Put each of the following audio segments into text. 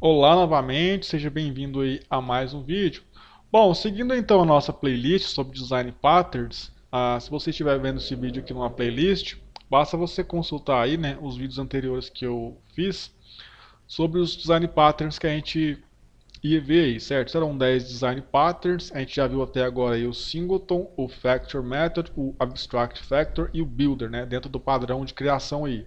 Olá novamente, seja bem-vindo aí a mais um vídeo. Bom, seguindo então a nossa playlist sobre Design Patterns, se você estiver vendo esse vídeo aqui numa playlist, basta você consultar aí, né, os vídeos anteriores que eu fiz sobre os Design Patterns que a gente ia ver aí, certo? Serão 10 Design Patterns, a gente já viu até agora aí o Singleton, o Factor Method, o Abstract Factor e o Builder, né, dentro do padrão de criação aí.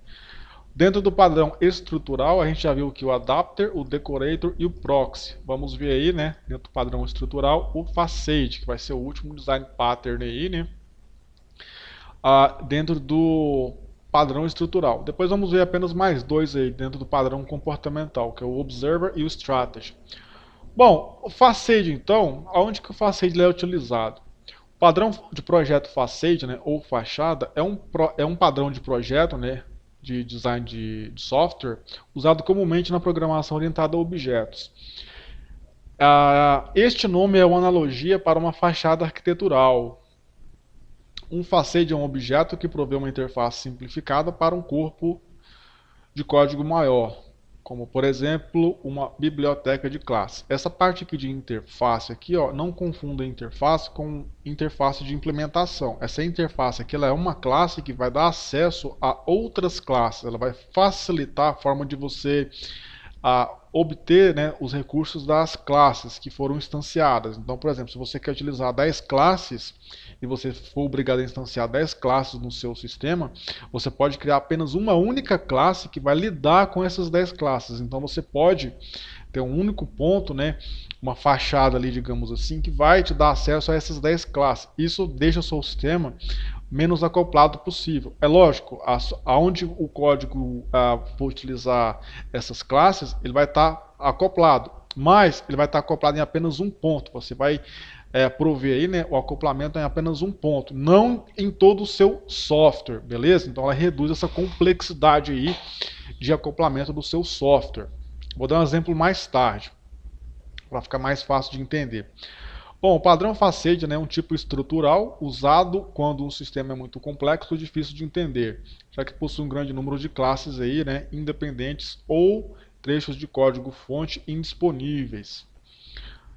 Dentro do padrão estrutural, a gente já viu que o adapter, o decorator e o proxy. Vamos ver aí, né, dentro do padrão estrutural, o facade, que vai ser o último design pattern aí, né, dentro do padrão estrutural. Depois vamos ver apenas mais dois aí dentro do padrão comportamental, que é o observer e o strategy. Bom, o facade então, aonde que o facade é utilizado? O padrão de projeto facade, né, ou fachada, é um padrão de projeto, né, de design de software, usado comumente na programação orientada a objetos. Este nome é uma analogia para uma fachada arquitetural. Um facade é um objeto que provê uma interface simplificada para um corpo de código maior, como por exemplo uma biblioteca de classe. Essa parte aqui de interface aqui, ó, não confunda interface com interface de implementação. Essa interface aqui ela é uma classe que vai dar acesso a outras classes. Ela vai facilitar a forma de você obter, né, os recursos das classes que foram instanciadas. Então, por exemplo, se você quer utilizar 10 classes e você for obrigado a instanciar 10 classes no seu sistema, você pode criar apenas uma única classe que vai lidar com essas 10 classes. Então você pode ter um único ponto, né, uma fachada ali, digamos assim, que vai te dar acesso a essas 10 classes. Isso deixa o seu sistema menos acoplado possível. É lógico, aonde o código for utilizar essas classes, ele vai estar acoplado, mas ele vai estar acoplado em apenas um ponto. Você vai prover aí, né, o acoplamento em apenas um ponto, não em todo o seu software, beleza? Então ela reduz essa complexidade aí de acoplamento do seu software. Vou dar um exemplo mais tarde, para ficar mais fácil de entender. Bom, o padrão facade, né, é um tipo estrutural usado quando um sistema é muito complexo ou difícil de entender, já que possui um grande número de classes aí, né, independentes ou trechos de código-fonte indisponíveis.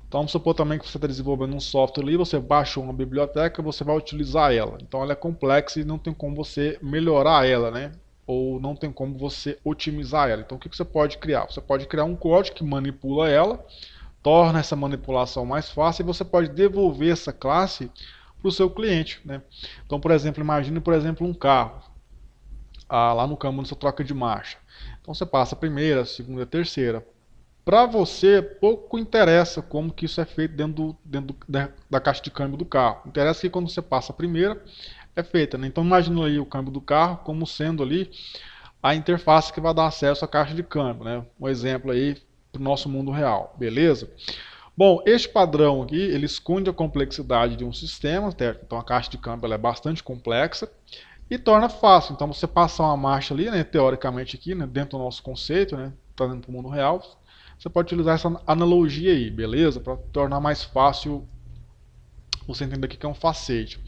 Então vamos supor também que você está desenvolvendo um software ali, você baixou uma biblioteca, você vai utilizar ela. Então ela é complexa e não tem como você melhorar ela, né? Ou não tem como você otimizar ela. Então o que você pode criar? Você pode criar um código que manipula ela, torna essa manipulação mais fácil e você pode devolver essa classe para o seu cliente, né? Então, por exemplo, imagine por exemplo um carro. Lá no câmbio você troca de marcha. Então você passa a primeira, a segunda, a terceira. Para você, pouco interessa como que isso é feito dentro da caixa de câmbio do carro. Interessa que quando você passa a primeira, é feita, né? Então imagina aí o câmbio do carro como sendo ali a interface que vai dar acesso à caixa de câmbio, né? Um exemplo aí para o nosso mundo real, beleza? Bom, este padrão aqui, ele esconde a complexidade de um sistema, certo? Então a caixa de câmbio ela é bastante complexa e torna fácil. Então você passa uma marcha ali, né, teoricamente aqui, né, dentro do nosso conceito, né, trazendo para o mundo real, você pode utilizar essa analogia aí, beleza? Para tornar mais fácil você entender o que é um facete.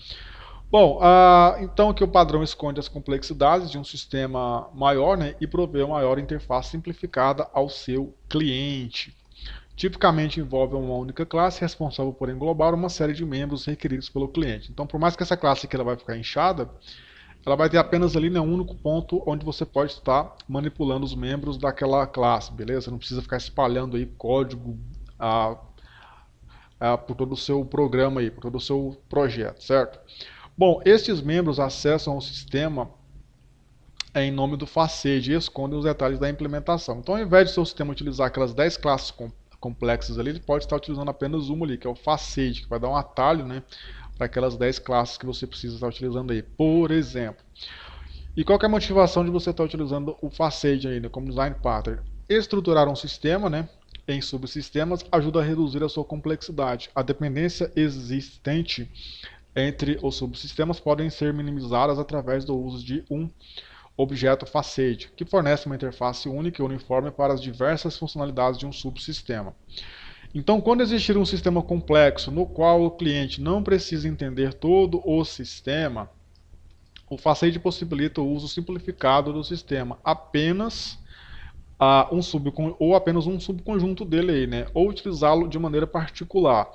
Bom, então aqui o padrão esconde as complexidades de um sistema maior, né, e provê uma maior interface simplificada ao seu cliente. Tipicamente envolve uma única classe responsável por englobar uma série de membros requeridos pelo cliente. Então, por mais que essa classe aqui ela vai ficar inchada, ela vai ter apenas ali, né, um único ponto onde você pode estar manipulando os membros daquela classe, beleza? Não precisa ficar espalhando aí código por todo o seu programa aí, por todo o seu projeto, certo? Bom, estes membros acessam o sistema em nome do facade e escondem os detalhes da implementação. Então, ao invés de seu sistema utilizar aquelas 10 classes complexas ali, ele pode estar utilizando apenas uma ali, que é o facade, que vai dar um atalho, né, para aquelas 10 classes que você precisa estar utilizando aí, por exemplo. E qual que é a motivação de você estar utilizando o facade ainda como design pattern? Estruturar um sistema, né, em subsistemas ajuda a reduzir a sua complexidade. A dependência existente entre os subsistemas podem ser minimizadas através do uso de um objeto facade, que fornece uma interface única e uniforme para as diversas funcionalidades de um subsistema. Então, quando existir um sistema complexo no qual o cliente não precisa entender todo o sistema, o facade possibilita o uso simplificado do sistema apenas ou apenas um subconjunto dele aí, né? Ou utilizá-lo de maneira particular.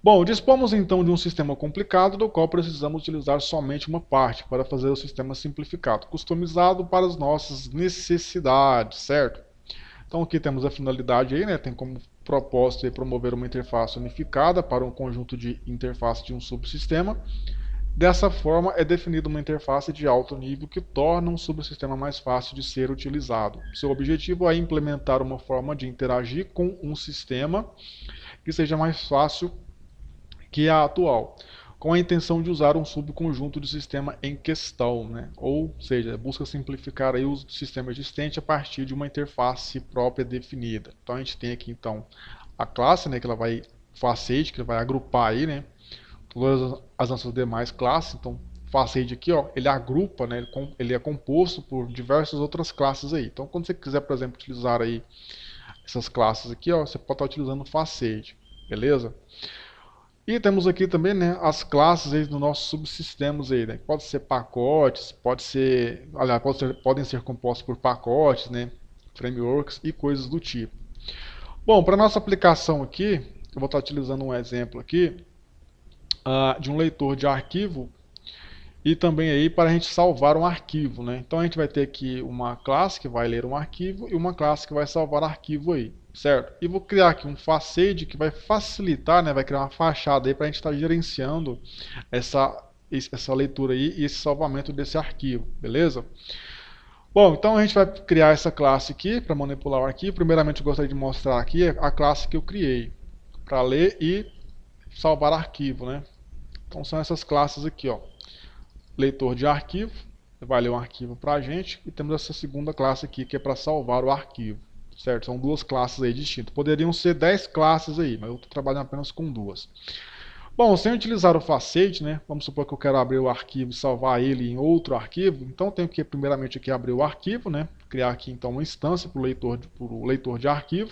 Bom, dispomos então de um sistema complicado do qual precisamos utilizar somente uma parte para fazer o sistema simplificado, customizado para as nossas necessidades, certo? Então aqui temos a finalidade aí, né? Tem como propósito aí promover uma interface unificada para um conjunto de interfaces de um subsistema. Dessa forma, é definida uma interface de alto nível que torna um subsistema mais fácil de ser utilizado. Seu objetivo é implementar uma forma de interagir com um sistema que seja mais fácil que a atual, com a intenção de usar um subconjunto de sistema em questão, né? Ou seja, busca simplificar aí o sistema existente a partir de uma interface própria definida. Então a gente tem aqui então a classe, né, que ela vai facade, que ela vai agrupar aí, né, todas as nossas demais classes. Então facade aqui, ó, ele agrupa, né, ele é composto por diversas outras classes aí. Então quando você quiser, por exemplo, utilizar aí essas classes aqui, ó, você pode estar utilizando facade, beleza? E temos aqui também, né, as classes aí dos nossos subsistemas aí, né? Pode ser pacotes, aliás, podem ser compostos por pacotes, né, frameworks e coisas do tipo. Bom, para nossa aplicação aqui, eu vou estar utilizando um exemplo aqui de um leitor de arquivo e também aí para a gente salvar um arquivo, né? Então a gente vai ter aqui uma classe que vai ler um arquivo e uma classe que vai salvar arquivo aí, certo? E vou criar aqui um facade que vai facilitar, né? Vai criar uma fachada aí para a gente estar gerenciando essa leitura aí e esse salvamento desse arquivo, beleza? Bom, então a gente vai criar essa classe aqui para manipular o arquivo. Primeiramente eu gostaria de mostrar aqui a classe que eu criei para ler e salvar arquivo, né? Então são essas classes aqui, ó. Leitor de arquivo, vai ler um arquivo para a gente, e temos essa segunda classe aqui que é para salvar o arquivo, certo? São duas classes aí distintas. Poderiam ser 10 classes aí, mas eu estou trabalhando apenas com duas. Bom, sem utilizar o facade, né? Vamos supor que eu quero abrir o arquivo e salvar ele em outro arquivo. Então eu tenho que primeiramente aqui abrir o arquivo, né? Criar aqui então uma instância para o leitor de arquivo.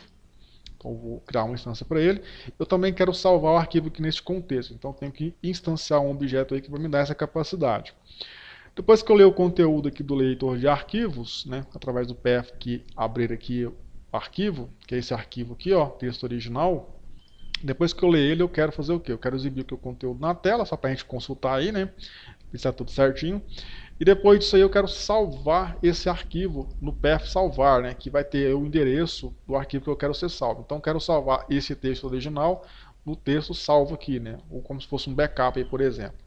Então eu vou criar uma instância para ele. Eu também quero salvar o arquivo aqui neste contexto. Então eu tenho que instanciar um objeto aí que vai me dar essa capacidade. Depois que eu ler o conteúdo aqui do leitor de arquivos, né, através do path que abrir aqui o arquivo, que é esse arquivo aqui, ó, texto original. Depois que eu ler ele, eu quero fazer o quê? Eu quero exibir aqui o conteúdo na tela, só para a gente consultar aí, né? Ver se está tudo certinho. E depois disso aí eu quero salvar esse arquivo no path salvar, né? Que vai ter o endereço do arquivo que eu quero ser salvo. Então eu quero salvar esse texto original no texto salvo aqui, né? Ou como se fosse um backup aí, por exemplo.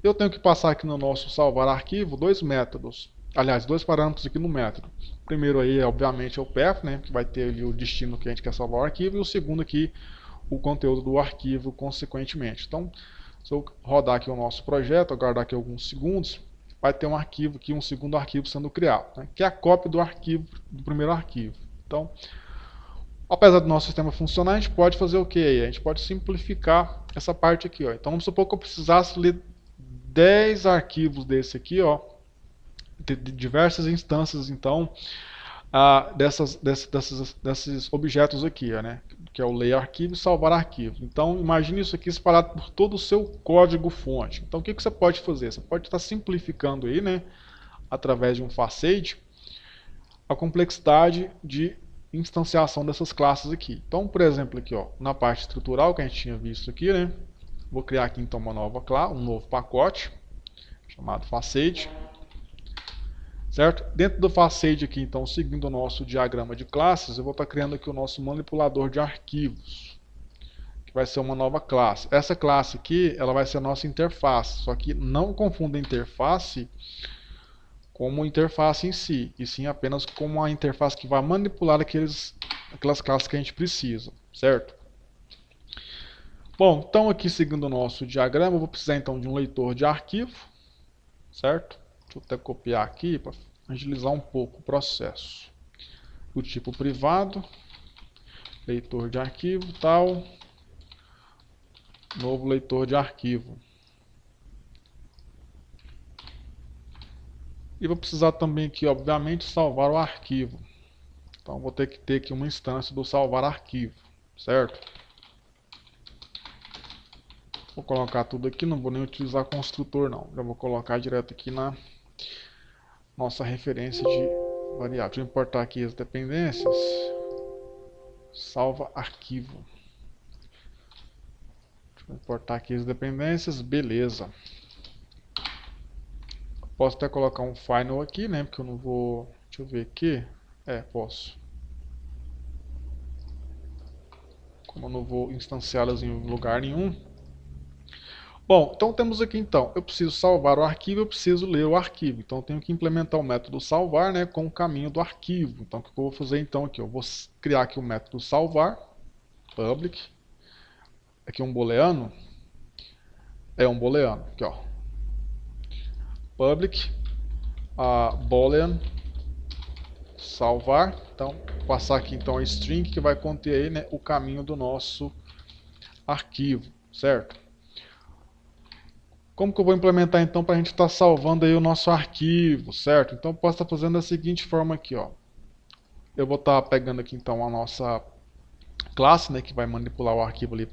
Eu tenho que passar aqui no nosso salvar arquivo dois métodos. Aliás, dois parâmetros aqui no método. O primeiro aí, obviamente, é o path, né? Que vai ter ali o destino que a gente quer salvar o arquivo. E o segundo aqui, o conteúdo do arquivo, consequentemente. Então, se eu rodar aqui o nosso projeto, aguardar aqui alguns segundos, vai ter um arquivo aqui, um segundo arquivo sendo criado, né? Que é a cópia do arquivo, do primeiro arquivo. Então, apesar do nosso sistema funcionar, a gente pode fazer o que aí? A gente pode simplificar essa parte aqui, ó. Então, vamos supor que eu precisasse ler 10 arquivos desse aqui, ó, de diversas instâncias, então, desses objetos aqui, ó, né? Que é o ler arquivo e salvar arquivo. Então, imagine isso aqui espalhado por todo o seu código-fonte. Então, o que você pode fazer? Você pode estar simplificando aí, né, através de um facade, a complexidade de instanciação dessas classes aqui. Então, por exemplo, aqui, ó, na parte estrutural que a gente tinha visto aqui, né, vou criar aqui então uma nova classe, um novo pacote chamado facade. Certo? Dentro do facade aqui, então, seguindo o nosso diagrama de classes, eu vou estar criando aqui o nosso manipulador de arquivos, que vai ser uma nova classe. Essa classe aqui, ela vai ser a nossa interface, só que não confunda interface como interface em si, e sim apenas como a interface que vai manipular aquelas classes que a gente precisa, certo? Bom, então aqui seguindo o nosso diagrama, eu vou precisar então de um leitor de arquivo, certo? Deixa eu até copiar aqui para agilizar um pouco o processo. O tipo privado, leitor de arquivo, tal, novo leitor de arquivo. E vou precisar também aqui, obviamente, salvar o arquivo. Então vou ter que ter aqui uma instância do salvar arquivo, certo? Vou colocar tudo aqui, não vou nem utilizar construtor não. Já vou colocar direto aqui na nossa referência de variável. Deixa eu importar aqui as dependências. Salva arquivo. Deixa eu importar aqui as dependências. Beleza. Posso até colocar um final aqui, né? Porque eu não vou... Deixa eu ver aqui. Posso. Como eu não vou instanciá-las em lugar nenhum. Bom, então temos aqui então, eu preciso salvar o arquivo, eu preciso ler o arquivo. Então eu tenho que implementar o método salvar, né, com o caminho do arquivo. Então o que eu vou fazer então aqui? Eu vou criar aqui o método salvar, public, aqui um booleano, um booleano, aqui ó, public, boolean, salvar. Então vou passar aqui então a string que vai conter aí, né, o caminho do nosso arquivo, certo? Como que eu vou implementar então para a gente estar salvando aí o nosso arquivo, certo? Então eu posso estar fazendo da seguinte forma aqui, ó. Eu vou estar pegando aqui então a nossa classe, né, que vai manipular o arquivo ali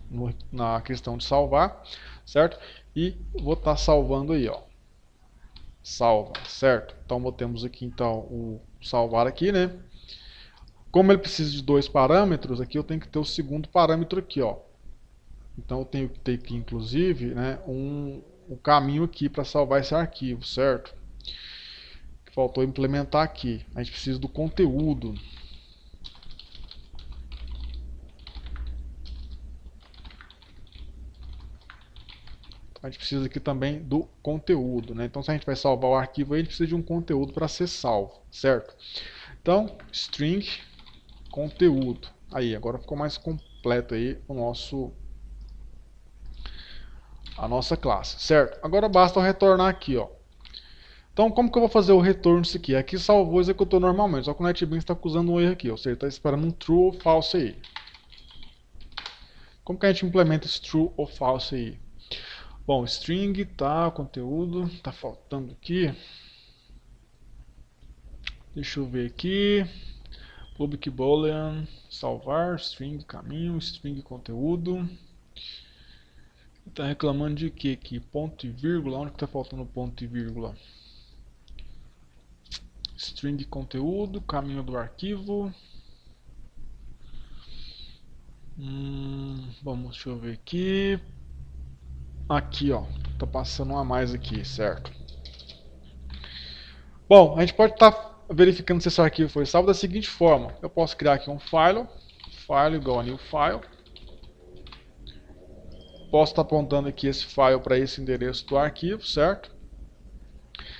na questão de salvar, certo? E vou estar salvando aí, ó. Salva, certo? Então temos aqui então o salvar aqui, né? Como ele precisa de 2 parâmetros, aqui eu tenho que ter o segundo parâmetro aqui, ó. Então eu tenho que ter aqui inclusive, né, o caminho aqui para salvar esse arquivo, certo? Faltou implementar aqui. A gente precisa do conteúdo. Então, a gente precisa aqui também do conteúdo, né? Então se a gente vai salvar o arquivo aí, a gente precisa de um conteúdo para ser salvo, certo? Então, string conteúdo. Aí, agora ficou mais completo aí a nossa classe, certo? Agora basta eu retornar aqui, ó. Então, como que eu vou fazer o retorno disso aqui? Aqui salvou, executou normalmente, só que o NetBeans está acusando um erro aqui, ou seja, está esperando um true ou false aí. Como que a gente implementa esse true ou false aí? Bom, string, tá, conteúdo, tá faltando aqui. Deixa eu ver aqui. Public boolean, salvar, string, caminho, string, conteúdo. Está reclamando de que aqui? Ponto e vírgula? Onde que está faltando ponto e vírgula? String conteúdo, caminho do arquivo. Vamos, deixa eu ver aqui. Aqui, ó. Tá passando um a mais aqui, certo? Bom, a gente pode estar verificando se esse arquivo foi salvo da seguinte forma. Eu posso criar aqui um file igual a new file. Posso estar apontando aqui esse file para esse endereço do arquivo, certo?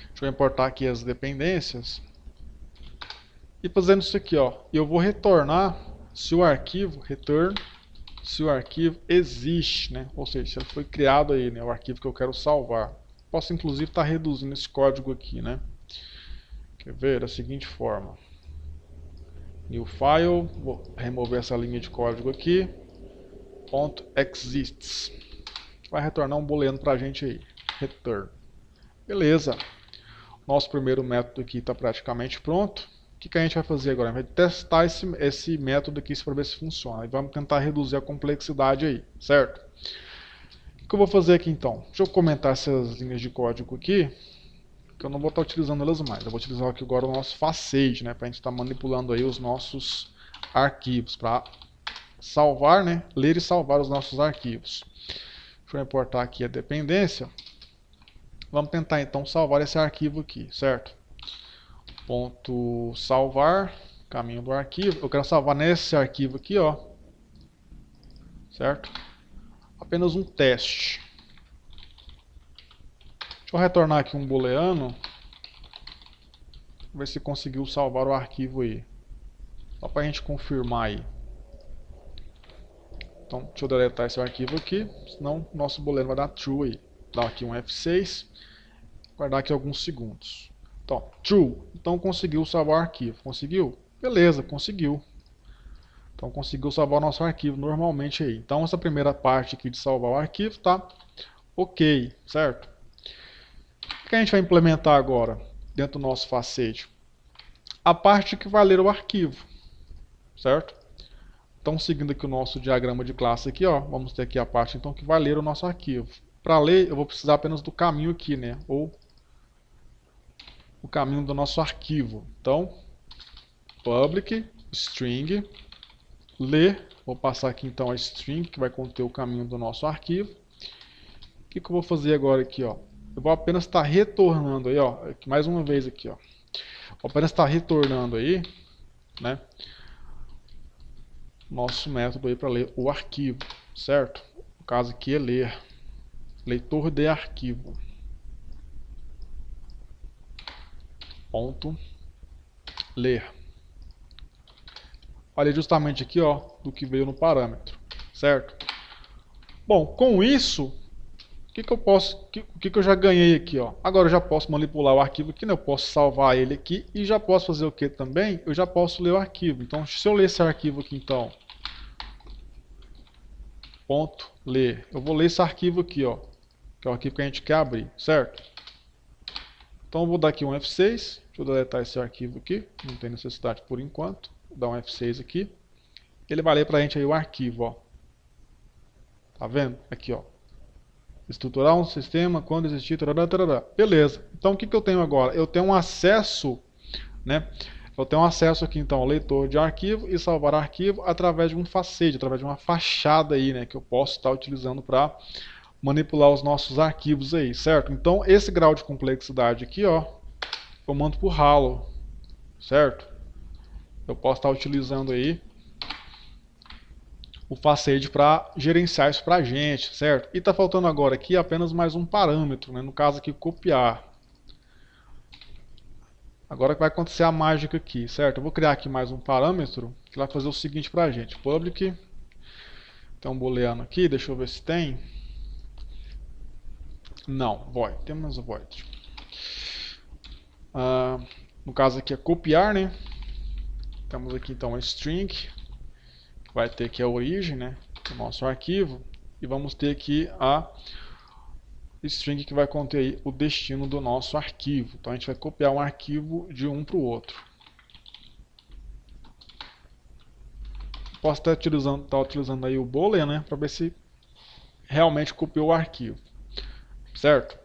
Deixa eu importar aqui as dependências. E fazendo isso aqui, ó, eu vou retornar se o arquivo, return, se o arquivo existe, né? Ou seja, se ele foi criado aí, né? O arquivo que eu quero salvar. Posso inclusive estar reduzindo esse código aqui, né? Quer ver? Da seguinte forma. New file, vou remover essa linha de código aqui. .exists. Vai retornar um booleano pra gente aí. Return. Beleza. Nosso primeiro método aqui está praticamente pronto. O que a gente vai fazer agora? A gente vai testar esse método aqui para ver se funciona. E vamos tentar reduzir a complexidade aí, certo? O que eu vou fazer aqui então? Deixa eu comentar essas linhas de código aqui, que eu não vou estar utilizando elas mais. Eu vou utilizar aqui agora o nosso facade, né, para a gente estar manipulando aí os nossos arquivos, para salvar, né, ler e salvar os nossos arquivos. Deixa eu importar aqui a dependência. Vamos tentar então salvar esse arquivo aqui, certo? Ponto salvar, caminho do arquivo. Eu quero salvar nesse arquivo aqui, ó. Certo? Apenas um teste. Deixa eu retornar aqui um booleano. Ver se conseguiu salvar o arquivo aí. Só para a gente confirmar aí. Então, deixa eu deletar esse arquivo aqui. Senão, nosso booleano vai dar true aí. Dá aqui um F6. Guardar aqui alguns segundos. Então, true. Então conseguiu salvar o arquivo. Conseguiu? Beleza, conseguiu. Então conseguiu salvar o nosso arquivo normalmente aí. Então essa primeira parte aqui de salvar o arquivo tá ok, certo? O que a gente vai implementar agora dentro do nosso facade? A parte que vai ler o arquivo, certo? Então seguindo aqui o nosso diagrama de classe aqui, ó, vamos ter aqui a parte então que vai ler o nosso arquivo. Para ler eu vou precisar apenas do caminho aqui, né? Ou o caminho do nosso arquivo. Então, public string ler. Vou passar aqui então a string que vai conter o caminho do nosso arquivo. O que eu vou fazer agora aqui, ó? Eu vou apenas estar retornando aí, ó, mais uma vez aqui, ó. Vou apenas estar retornando aí, né, nosso método aí para ler o arquivo, certo? No caso aqui é ler, leitor de arquivo. Ponto ler. Olha justamente aqui, ó, do que veio no parâmetro, certo? Bom, com isso, o que eu já ganhei aqui, ó? Agora eu já posso manipular o arquivo aqui, né? Eu posso salvar ele aqui e já posso fazer o que também? Eu já posso ler o arquivo. Então, se eu ler esse arquivo aqui, então, ponto ler, eu vou ler esse arquivo aqui, ó, que é o arquivo que a gente quer abrir, certo? Então eu vou dar aqui um F6, deixa eu deletar esse arquivo aqui, não tem necessidade por enquanto. Vou dar um F6 aqui, ele vai ler pra gente aí o arquivo, ó. Tá vendo? Aqui, ó. Estruturar um sistema quando existir, tarará, tarará. Beleza. Então o que eu tenho agora? Eu tenho um acesso, né? Eu tenho acesso aqui então ao leitor de arquivo e salvar arquivo através de um facete, através de uma fachada aí, né? Que eu posso estar utilizando para manipular os nossos arquivos aí, certo? Então esse grau de complexidade aqui, ó, eu mando por Halo, certo? Eu posso estar utilizando aí o facade para gerenciar isso para a gente, certo? E está faltando agora aqui apenas mais um parâmetro, né? No caso aqui copiar. Agora que vai acontecer a mágica aqui, certo? Eu vou criar aqui mais um parâmetro que vai fazer o seguinte para a gente. Public, tem um booleano aqui, deixa eu ver se tem. Não, void, temos o void. No caso aqui é copiar, né? Temos aqui então a string, que vai ter aqui a origem, né, do nosso arquivo, e vamos ter aqui a string que vai conter aí o destino do nosso arquivo. Então a gente vai copiar um arquivo de um para o outro. Posso estar utilizando aí o boolean, né, para ver se realmente copiou o arquivo, certo?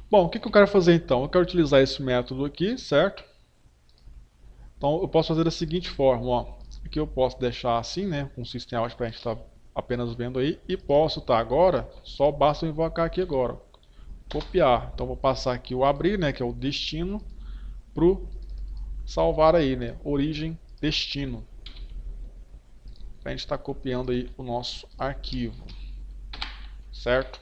Bom, o que eu quero fazer então? Eu quero utilizar esse método aqui, certo? Então eu posso fazer da seguinte forma, ó. Aqui eu posso deixar assim, né, com o system out para a gente estar apenas vendo aí, e posso estar agora, só basta eu invocar aqui agora, copiar. Então vou passar aqui o abrir, né, que é o destino, pro salvar aí, né, origem, destino. A gente está copiando aí o nosso arquivo, certo?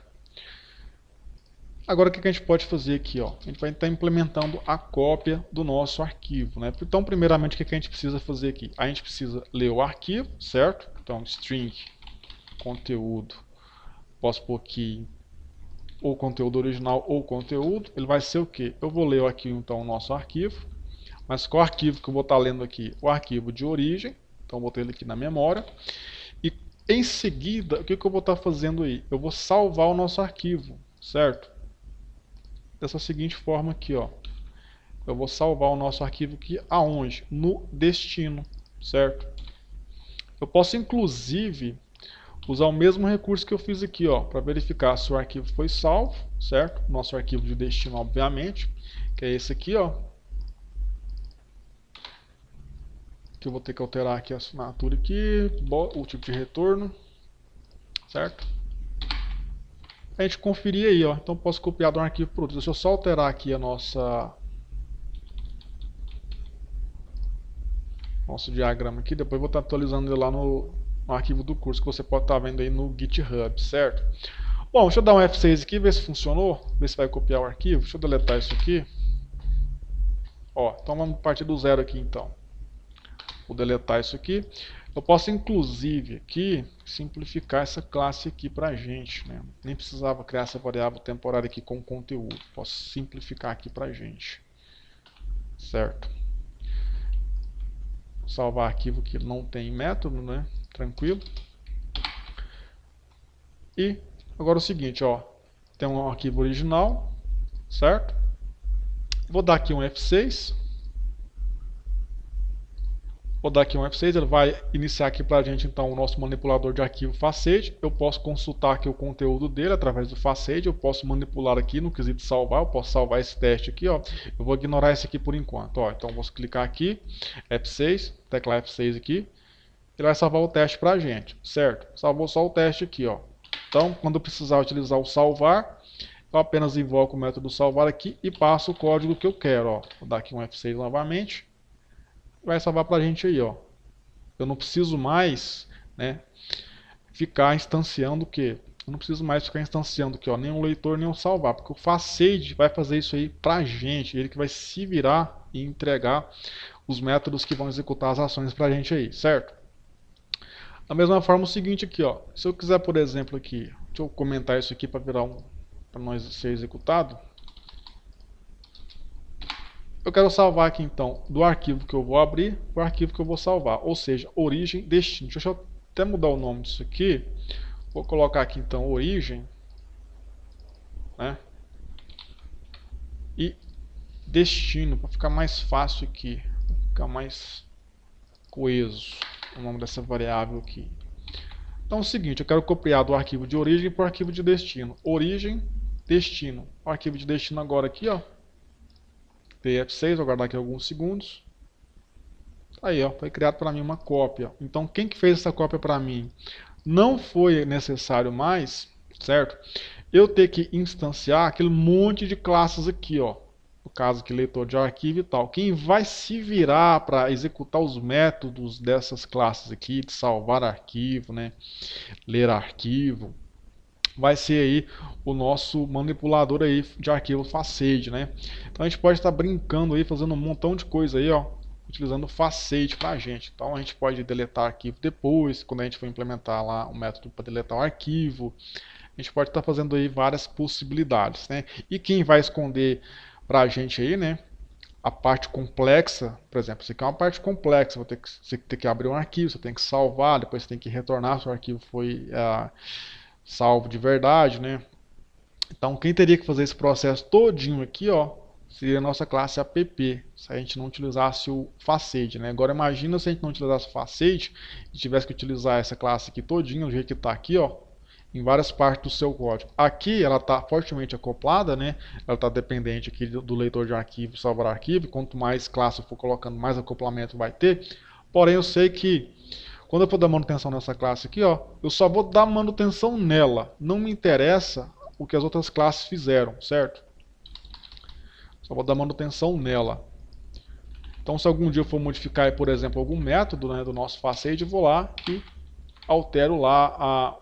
Agora o que a gente pode fazer aqui, ó? A gente vai estar implementando a cópia do nosso arquivo, né? Então, primeiramente, o que a gente precisa fazer aqui? A gente precisa ler o arquivo, certo? Então, string conteúdo, posso pôr aqui ou conteúdo original ou conteúdo. Ele vai ser o que? Eu vou ler aqui então o nosso arquivo, mas qual arquivo que eu vou estar lendo aqui? O arquivo de origem. Então, eu botei ele aqui na memória. E em seguida, o que eu vou estar fazendo aí? Eu vou salvar o nosso arquivo, certo? Dessa seguinte forma aqui, ó. Eu vou salvar o nosso arquivo aqui aonde? No destino, certo? Eu posso inclusive usar o mesmo recurso que eu fiz aqui, ó, para verificar se o arquivo foi salvo, certo? Nosso arquivo de destino, obviamente, que é esse aqui, ó. Que eu vou ter que alterar aqui a assinatura aqui, o tipo de retorno, certo? A gente conferir aí, ó. Então posso copiar de um arquivo para outro. Deixa eu só alterar aqui a nosso diagrama aqui. Depois vou estar atualizando ele lá no arquivo do curso que você pode estar vendo aí no GitHub, certo? Bom, deixa eu dar um F6 aqui, ver se funcionou, ver se vai copiar o arquivo. Deixa eu deletar isso aqui. Ó, então vamos partir do zero aqui então. Vou deletar isso aqui. Eu posso inclusive aqui simplificar essa classe aqui pra gente, né? Nem precisava criar essa variável temporária aqui com conteúdo. Posso simplificar aqui pra gente. Certo? Salvar arquivo que não tem método, né? Tranquilo. E agora o seguinte, ó, tem um arquivo original, certo? Vou dar aqui um F6. Vou dar aqui um F6, ele vai iniciar aqui para a gente então o nosso manipulador de arquivo Facade. Eu posso consultar aqui o conteúdo dele através do Facade, eu posso manipular aqui no quesito salvar, eu posso salvar esse teste aqui, ó. Eu vou ignorar esse aqui por enquanto, ó. Então vou clicar aqui, F6, tecla F6 aqui, ele vai salvar o teste para a gente, certo? Salvou só o teste aqui, ó. Então, quando eu precisar utilizar o salvar, eu apenas invoco o método salvar aqui e passo o código que eu quero, ó. Vou dar aqui um F6 novamente. Vai salvar pra gente aí, ó. Eu não preciso mais, né, ficar instanciando o quê? Eu não preciso mais ficar instanciando aqui, ó, nem o leitor nem o salvar, porque o Facade vai fazer isso aí pra gente, ele que vai se virar e entregar os métodos que vão executar as ações pra gente aí, certo? Da mesma forma, o seguinte aqui, ó, se eu quiser, por exemplo, aqui, deixa eu comentar isso aqui para virar para nós ser executado. Eu quero salvar aqui então do arquivo que eu vou abrir o arquivo que eu vou salvar, ou seja, origem, destino. Deixa eu até mudar o nome disso aqui. Vou colocar aqui então origem, né? E destino, para ficar mais fácil aqui, ficar mais coeso o nome dessa variável aqui. Então é o seguinte, eu quero copiar do arquivo de origem para o arquivo de destino. Origem, destino. O arquivo de destino agora aqui, ó. F6, vou guardar aqui alguns segundos. Aí, ó, foi criado para mim uma cópia. Então, quem que fez essa cópia para mim? Não foi necessário mais, certo? Eu ter que instanciar aquele monte de classes aqui, ó. No caso aqui, leitor de arquivo e tal. Quem vai se virar para executar os métodos dessas classes aqui, de salvar arquivo, né? Ler arquivo, vai ser aí o nosso manipulador aí de arquivo Facade, né? Então a gente pode estar brincando aí, fazendo um montão de coisa aí, ó, utilizando o Facade pra gente. Então a gente pode deletar arquivo depois, quando a gente for implementar lá o método para deletar o arquivo. A gente pode estar fazendo aí várias possibilidades, né? E quem vai esconder pra gente aí, né? A parte complexa, por exemplo, isso aqui é uma parte complexa, você tem que abrir um arquivo, você tem que salvar, depois você tem que retornar se o arquivo foi salvo de verdade, né? Então quem teria que fazer esse processo todinho aqui, ó, seria a nossa classe app, se a gente não utilizasse o Facade, né? Agora imagina se a gente não utilizasse o Facade e tivesse que utilizar essa classe aqui todinho, do jeito que está aqui, ó, em várias partes do seu código. Aqui ela está fortemente acoplada, né? Ela está dependente aqui do leitor de arquivo, salvar arquivo. Quanto mais classe eu for colocando, mais acoplamento vai ter. Porém, eu sei que quando eu for dar manutenção nessa classe aqui, ó, eu só vou dar manutenção nela. Não me interessa o que as outras classes fizeram, certo? Só vou dar manutenção nela. Então, se algum dia eu for modificar, por exemplo, algum método, né, do nosso Facade, eu vou lá e altero lá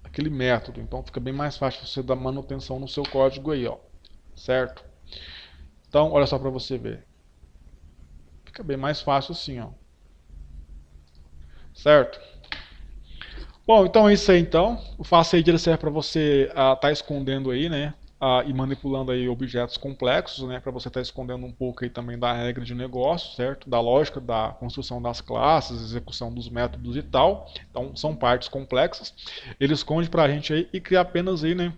aquele método. Então, fica bem mais fácil você dar manutenção no seu código aí, ó, certo? Então, olha só para você ver. Fica bem mais fácil assim, ó. Certo? Bom, então é isso aí então. O Facade ele serve para você estar escondendo aí, né? E manipulando aí objetos complexos, né? Para você estar escondendo um pouco aí também da regra de negócio, certo? Da lógica da construção das classes, execução dos métodos e tal. Então são partes complexas. Ele esconde para a gente aí e cria apenas aí, né?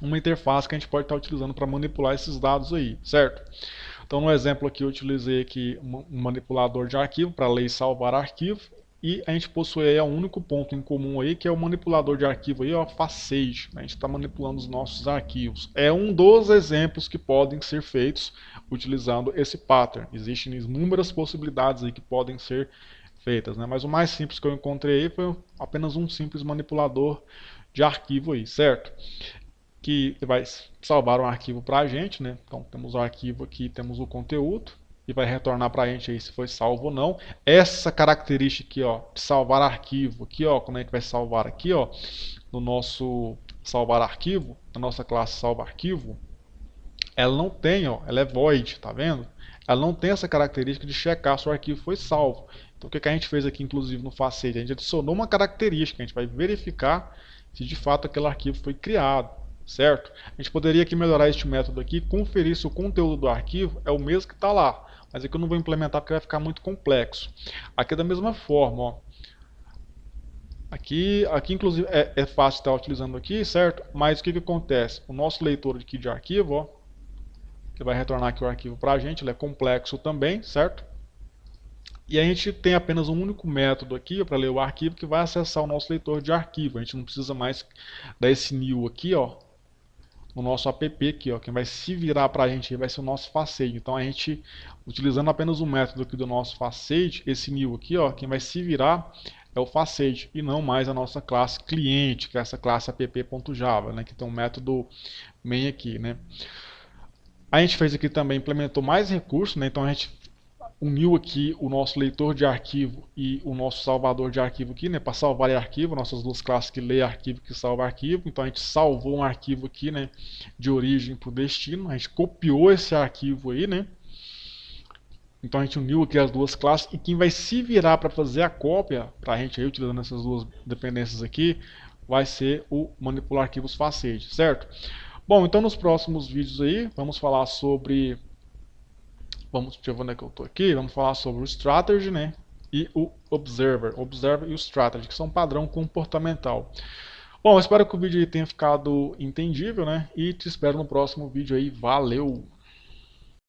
Uma interface que a gente pode estar utilizando para manipular esses dados aí, certo? Então no exemplo aqui eu utilizei aqui um manipulador de arquivo para ler e salvar arquivo. E a gente possui aí um único ponto em comum aí, que é o manipulador de arquivo aí, ó, Facade. A gente está manipulando os nossos arquivos. É um dos exemplos que podem ser feitos utilizando esse pattern. Existem inúmeras possibilidades aí que podem ser feitas, né? Mas o mais simples que eu encontrei aí foi apenas um simples manipulador de arquivo aí, certo? Que vai salvar um arquivo para a gente, né? Então temos o arquivo aqui, temos o conteúdo. E vai retornar para a gente aí se foi salvo ou não. Essa característica aqui, ó, de salvar arquivo, aqui, ó, como é que vai salvar aqui, ó, no nosso salvar arquivo, na nossa classe salva arquivo, ela não tem, ó, ela é void, tá vendo? Ela não tem essa característica de checar se o arquivo foi salvo. Então o que a gente fez aqui, inclusive no Facade, a gente adicionou uma característica, a gente vai verificar se de fato aquele arquivo foi criado. Certo? A gente poderia aqui melhorar este método aqui, conferir se o conteúdo do arquivo é o mesmo que está lá. Mas aqui eu não vou implementar porque vai ficar muito complexo. Aqui é da mesma forma, ó. Aqui inclusive é fácil estar utilizando aqui, certo? Mas o que acontece? O nosso leitor aqui de arquivo, ó, que vai retornar aqui o arquivo para a gente, ele é complexo também, certo? E a gente tem apenas um único método aqui para ler o arquivo que vai acessar o nosso leitor de arquivo. A gente não precisa mais dar esse new aqui, ó, no nosso app aqui, ó. Quem vai se virar para a gente vai ser o nosso facade. Então a gente, utilizando apenas o método aqui do nosso facade, esse new aqui, ó, quem vai se virar é o facade e não mais a nossa classe cliente, que é essa classe app.java, né, que tem um método main aqui, né. A gente fez aqui também, implementou mais recursos, né, então a gente uniu aqui o nosso leitor de arquivo e o nosso salvador de arquivo aqui, né, para salvar arquivo, nossas duas classes que lê arquivo e que salva arquivo. Então a gente salvou um arquivo aqui, né, de origem para o destino, a gente copiou esse arquivo aí, né. Então a gente uniu aqui as duas classes e quem vai se virar para fazer a cópia para a gente aí, utilizando essas duas dependências aqui, vai ser o manipular arquivos facade, certo? Bom, então nos próximos vídeos aí vamos falar sobre, deixa eu ver onde é que eu estou aqui, vamos falar sobre o strategy, né, e o observer e o strategy, que são padrão comportamental. Bom, espero que o vídeo aí tenha ficado entendível, né, e te espero no próximo vídeo aí, valeu!